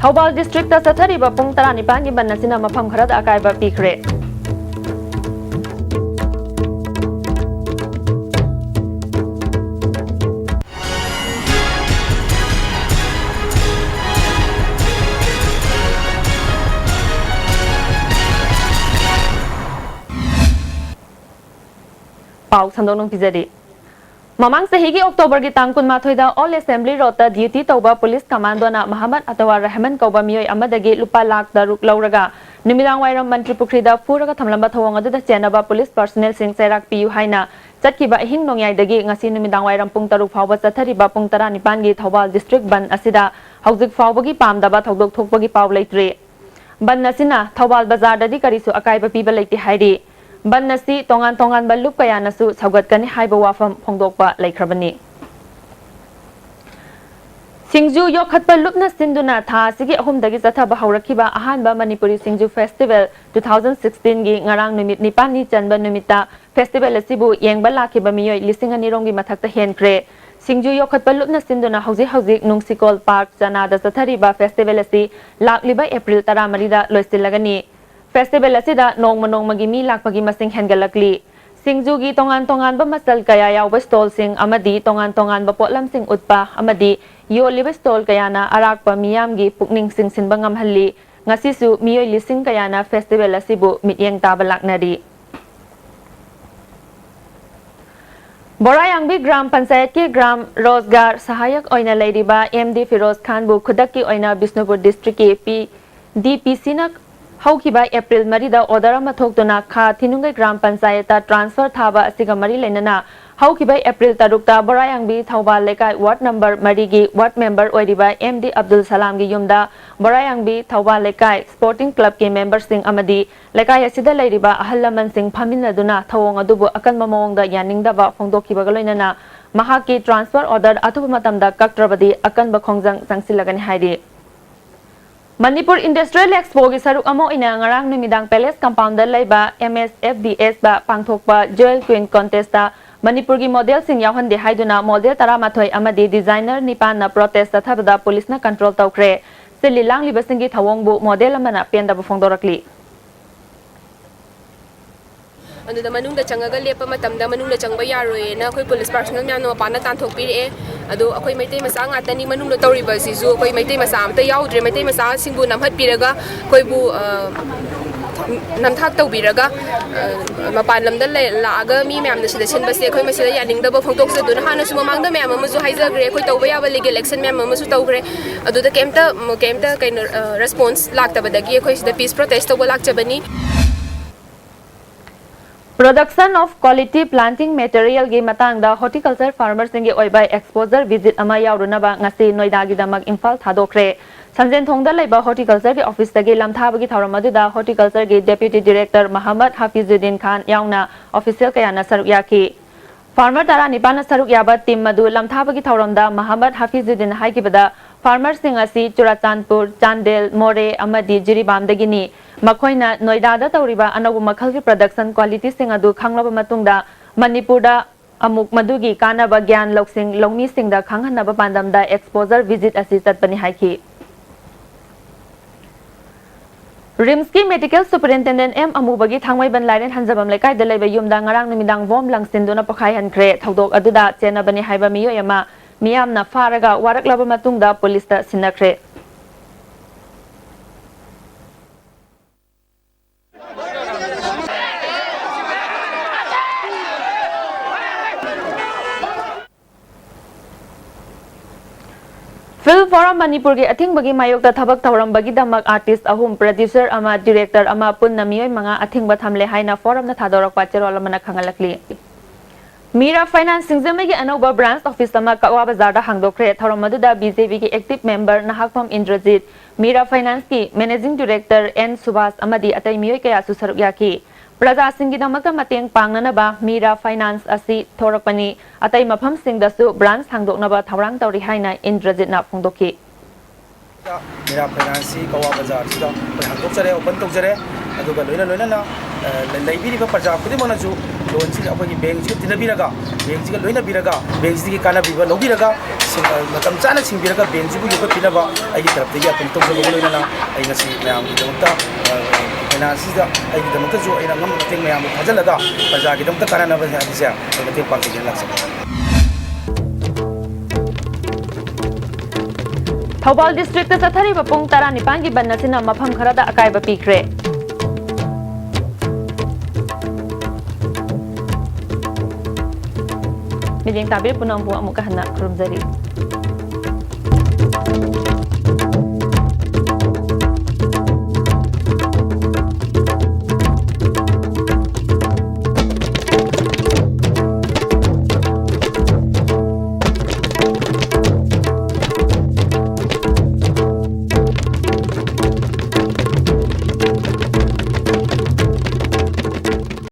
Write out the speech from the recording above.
Thobal district ta sathariba pung 19 gi ban asina mafam khara da akaiba pikre Pau Sandonong Pizadi Mamang sehigi October gi tang kun mathoida All Assembly Rota duty tauba Police Commando na Muhammad Atawar Rahman kauba miyoi amadagi lupa lakh daruk lauraga nimidang wairam Mantri Pukrida puraga thamlamba thawang aduda chenaba police personnel sing serak piu haina chatkiba hing nongyai dagi ngasi nimidang wairam pung taruk phawba chathariba pung 19 gi Thobal district ban asida hauzik phawbagi pamdaba thodok thokbagi paw leitre ban nasina Thobal bazar dadi karisu akaiba piba leiti haidi ban nasi tongan balup kaya nasu saugat kani haiba wafam phongdokpa laikhrabani Singju yokhatpa lupna sinduna tha sigi ahum dagi chathaba haurakhiba ahanba Manipuri Singju Festival 2016 gi ngarang numit nipani chanba numita festival asibu yengba lakhiba miyoi lising ani rongi mathakta henkre Singju yokhatpa lupna sinduna hauzik Nungsikol Park Chana da chathariba festival asi lakliba April 13 da loisilagani Festival asida nongmagi mi lakpagi masing hengalakli Singju gi tongan ba masal kaya yawba stall sing amadi tongan ba potlam sing utpa amadi yo liba stall kaya na arakpa miyam gi pukning sing sinba ngamhalli ngasisu miyoi lising kaya na festival asibu mityeng tabalaknari Borayangbi Gram Panchayat ki Gram Rozgar Sahayak oina leiriba MD Firoz Khan bu khudak ki oina Bisnupur district ki DPC na Haukiba April Marida order mathokduna kha Thinungai Gram Panchayata transfer thaba asiga mari lenana Haukiba April tarukta Borayangbi Thobal Lekai ward number marigi ward member oiriba MD Abdul Salam gi yumda Borayangbi Thobal Lekai sporting club ki members sing amadi Lekai asida leiriba ahallaman sing phaminaduna thawong adubu akan mamawongda yaningdaba phongdokhiba galoinana mahaki transfer order athuba matamda kaktrabadi akan bakhongjang sangsilagani haidi Manipur Industrial Expo gi saruk amo ina ngarang numidang Palace Compound laiba MSFDS ba pangthokpa Jewel Queen Contest ta Manipur gi model sing yawhande haiduna model taramathoi amadi designer nipan na protest tathabada police na control tawkre sililang libasingi thawongbu model amana penda bu phongdorakli Aduda manungda changaga lepa matamda manungda changba yaroi na khoi police personnel myam no pana tanthok pire adu akhoi maitai masa ngatani manungda tawriba sizu khoi maitai masa amta yaudre maitai masa singbu namhat piraga khoi bu namthak tawbiraga mapan lamda laaga mi myam da sida sinba se khoi masida yaningda ba phongtok se dun hana suma mangda myam amazu haizagre khoi tawba yaba legal election myam amazu tawgre aduda kemta kain response laktabadagi khoi sida peace protest tawba lakchabani Production of quality planting material gi matangda horticulture farmers singi oibai exposure visit ama yaurunaba ngasi Noida gi damak Imphal thadokre Sanjen thongda laiba horticulture gi office tagi lamthabagi thauram aduda horticulture gi deputy director Muhammad Hafizuddin Khan yauna official kayana saruk yaki farmer tara nipana saruk yaba team madu lamthabagi thauramda Muhammad Hafizuddin haikibada farmers sing asi Churachandpur Chandel More amadi Jiribam dagini Makoina Noida da tawriba anabu makhalgi production quality sing adu khanglaba matungda Manipurda amuk madugi kanaba gyan loksing longmi singda khanghanaba pandamda exposure visit asi chatpani haiki Rimski Medical Superintendent M Amubagi thangmai ban lairen hanjabam lekai da leiba yumda ngarang numidang bom langsinduna pakhai hankre thodok aduda chenabani haiba miyo yama miyamna faraga waraklaba matungda police ta sinakre Film Forum Manipur gi athing bagi mayokta thabak tawram bagi damak artist ahum producer ama director ama punna miyoi manga athing ba thamle haina forum na thadorak pachero lamana khangalakli Mira Finance Singzame gi anoba branch office ama Kawa Bazar da hangdokre tharam maduda BJP gi active member Nahakpam Indrajit Mira Finance ki managing director N Subhas amadi atai miyoi kaya su saruk yaki Praja Singi damakta mateng pangnanaba Mira Finance asi thorakpani atai mafam singdasu branch hangdoknaba thaurang tawri haina Indrajit na phongdoki Mira Finance Kawa Bazar sida hangdok jare open tok jare aduga loina na लेबीरीबा प्रजा खुदिमनसु loan से अखोगी bank से तिनबीरगा bank से लोइनबीरगा bank से कानाबीबा लौबीरगा मतम चाना सिंबीरगा bank से बुयो पिनबा आइगी तरफ अपुम तौजब लोइनना आई ngasi मैम की दमता फाइनांस आइगी दमता जो आइना ngam मतें मैम थाजलगा प्रजा की दमता कानानबा हादिसा मतें पांगे लाक्से थौबाल डिस्ट्रिक्ट चथरीब पुंग 19 की बन असिना मफम खरदा अकायब पीख्रे मिलिंग ताबे पुनम बु अमुक हन्ना खुरुमजरी